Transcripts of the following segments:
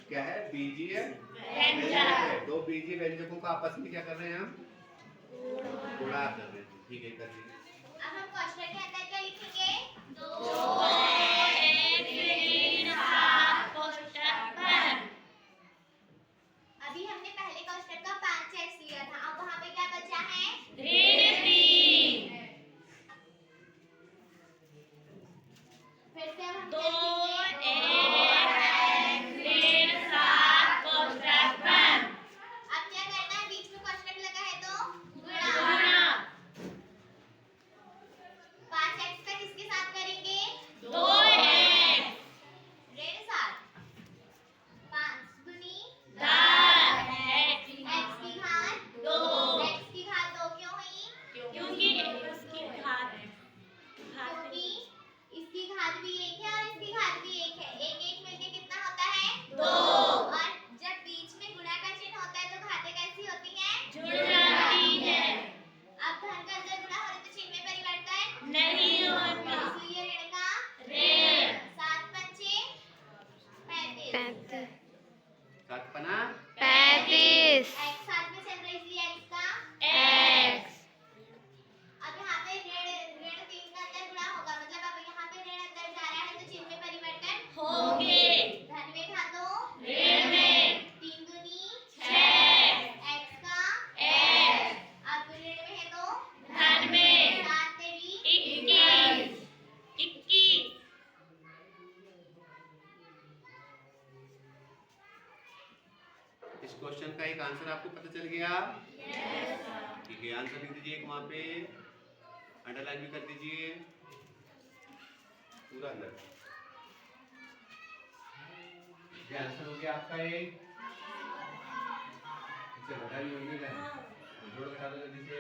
क्या है? बीजीय व्यंजक। दो बीजीय व्यंजकों का आपस में क्या कर रहे हैं हम? गुणा कर रहे हैं। ठीक है, कर लीजिए। अब हम क्वेश्चन के अंदर क्या लिखेंगे? अभी हमने पहले क्वेश्चन का 5x लिया था, अब वहाँ पे क्या बचा है? फिर से हम अब क्या करना है? बीच में क्वेश्चन लगा है तो गुणा। 5x का किसके साथ करेंगे? 2x। ऋण 7 5 दूनी 10 x की घात 2। x की घात 2 क्यों हुई? क्योंकि इसकी घात भी एक है और इसकी घात भी एक है। एक एक मिलके कितना होता है? 2। और जब बीच में गुणा का चिन्ह होता है तो घातें कैसी होती हैं? जुड़ जाती है। अब धन का अंदर गुणा हो रहे तो चिन्ह में परिवर्तन नहीं होगा, इसलिए ऋण का ऋण। 7 पंचे 35। 7 पना 35। x साथ में चल रहा है इसलिए x का x। अब यहाँ पे ऋण 3 का अंदर गुणा होगा, मतलब अब यहाँ पे ऋण अंदर जा रहा है तो चिन्ह में परिवर्तन होंगे। धन में घातों ऋण में 3 दूनी 6 x का x। अब ऋण में है तो धन में 7 तेरी 21। इस क्वेश्चन का एक आंसर आपको पता चल गया? ठीक है, आंसर लिख दीजिए एक, वहां पे अंडरलाइन भी कर दीजिए पूरा अंदर। ये आंसर हो गया आपका एक। इसे घटा भी होंगे क्या? जोड़ घटा दो जल्दी से।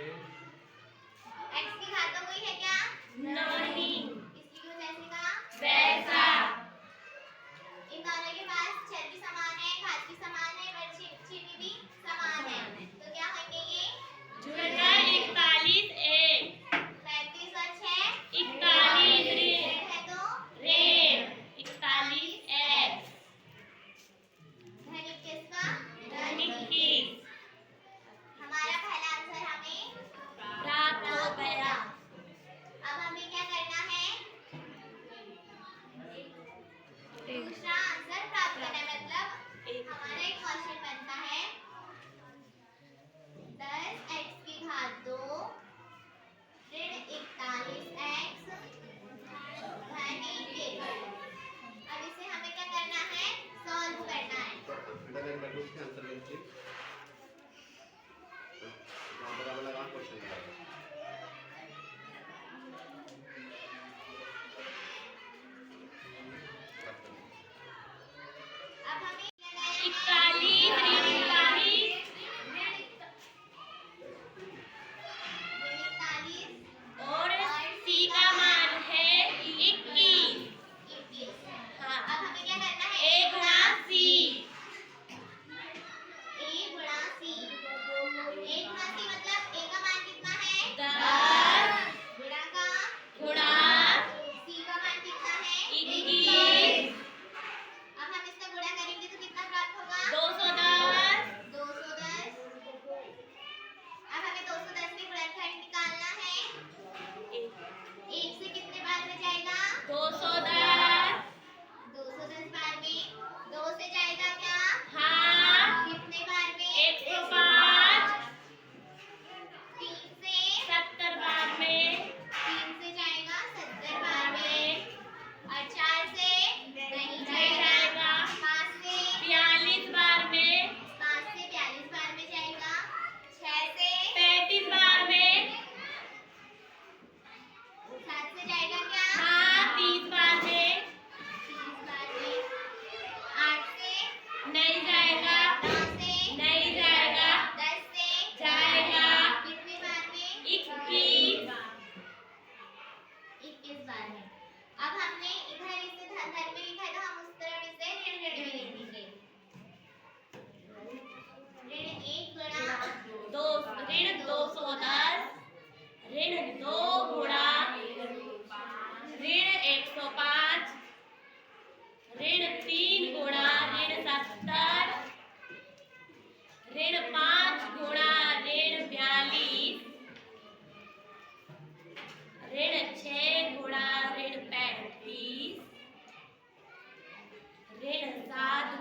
x की घात तो कोई है क्या? नहीं। इसलिए वो जैसे का वैसा। इन दोनों के पास चर भी समान है, घात भी समान है, और चिन्ह भी समान है, तो क्या होंगे ये? जुड़ना 41 1। 35 और 6 41 ऋण है तो ऋण 41 x। धन 21 का धन 21। हमारा पहला आंसर हमें प्राप्त हो गया। अब हमें क्या करना है? दूसरा आंसर प्राप्त करना है, मतलब हमारा एक क्वेश्चन बनता है 10x की घात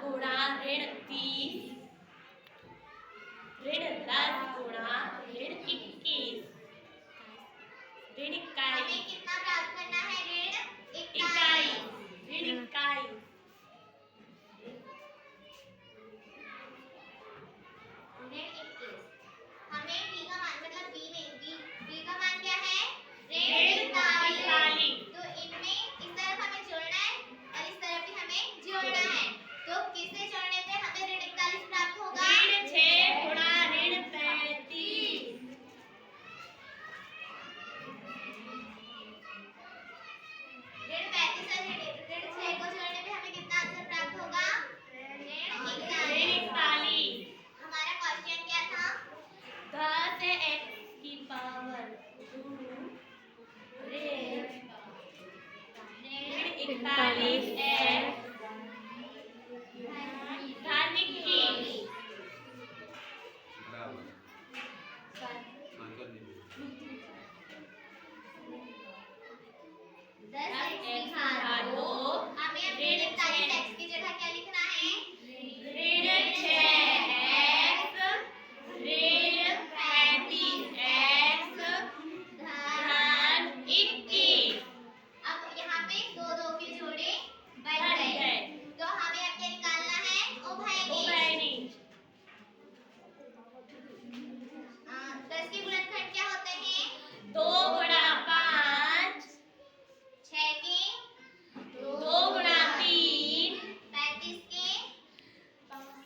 गुणा ऋण 30, ऋण 10 गुणा ऋण 21, ऋण 21, हमें कितना प्राप्त करना है? ऋण 21, ऋण 21, ऋण 21। हमें b का मान मतलब b का मान क्या है? ऋण 41। तो इनमें इस तरफ हमें जोड़ना है और इस तरफ भी हमें जोड़ना है। तो किससे जोड़ने पे हमें ऋण 41 प्राप्त होगा? ऋण 6 गुणा ऋण 35, ऋण 35 और ऋण 6 को जोड़ने पे हमें कितना आंसर प्राप्त होगा? ऋण 41। 41। हमारा क्वेश्चन क्या था? 10x की पावर 2 ऋण 41x धन 21। बराबर आंसर दीजिए। 10x घात 2। हमें अब ऋण 41x की जगह क्या लिखना है? ऋण 6x ऋण 35x धन 21 अब यहाँ पे दो दो के जोड़े बन बन गए। गए। तो हमें अब क्या निकालना है? उभयनिष्ठ। उभयनिष्ठ 10 के गुणनखंड क्या होते हैं? 2 गुणा 5, 6 के 2 गुणा 3, 35 के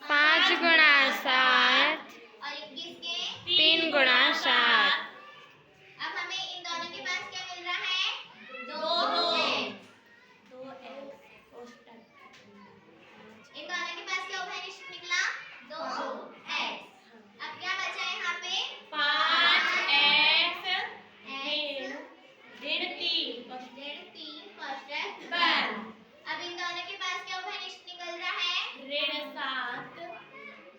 5 गुणा 7, और 21 के। 3 गुणा 7। अब हमें इन दोनों के पास क्या मिल रहा है? 2x इन दोनों के पास क्या उभयनिष्ठ निकला? 2x। अब क्या बचा यहाँ पे? 5x x ऋण 3 ऋण 3 कोष्टक बन अब इन दोनों के पास क्या उभयनिष्ठ निकल रहा है? ऋण 7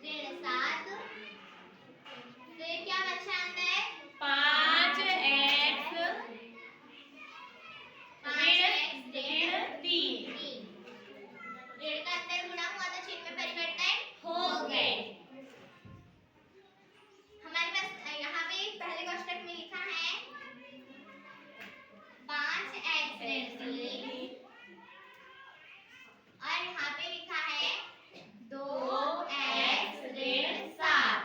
ऋण 7। फिर क्या बचा अंदर? 5x ऋण 3 ऋण का अंदर गुणा हुआ तो चिन्ह में परिवर्तन हो गए। हमारे पास यहाँ पे पहले कोष्टक में लिखा है 5x ऋण 3 और यहाँ पे लिखा है 2x ऋण 7।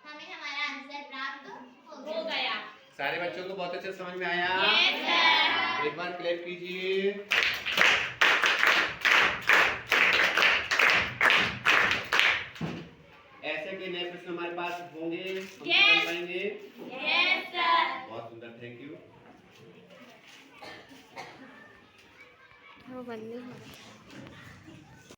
हमें हमारा आंसर प्राप्त हो हो गया। गया। सारे बच्चों को बहुत अच्छे से समझ में आया? Yes, sir. एक बार क्लैप कीजिए। ऐसे के नए प्रश्न हमारे पास होंगे, हम Yes. कर पाएंगे। Yes, sir. बहुत सुंदर, थैंक यू। वो बंद नहीं हो रहा।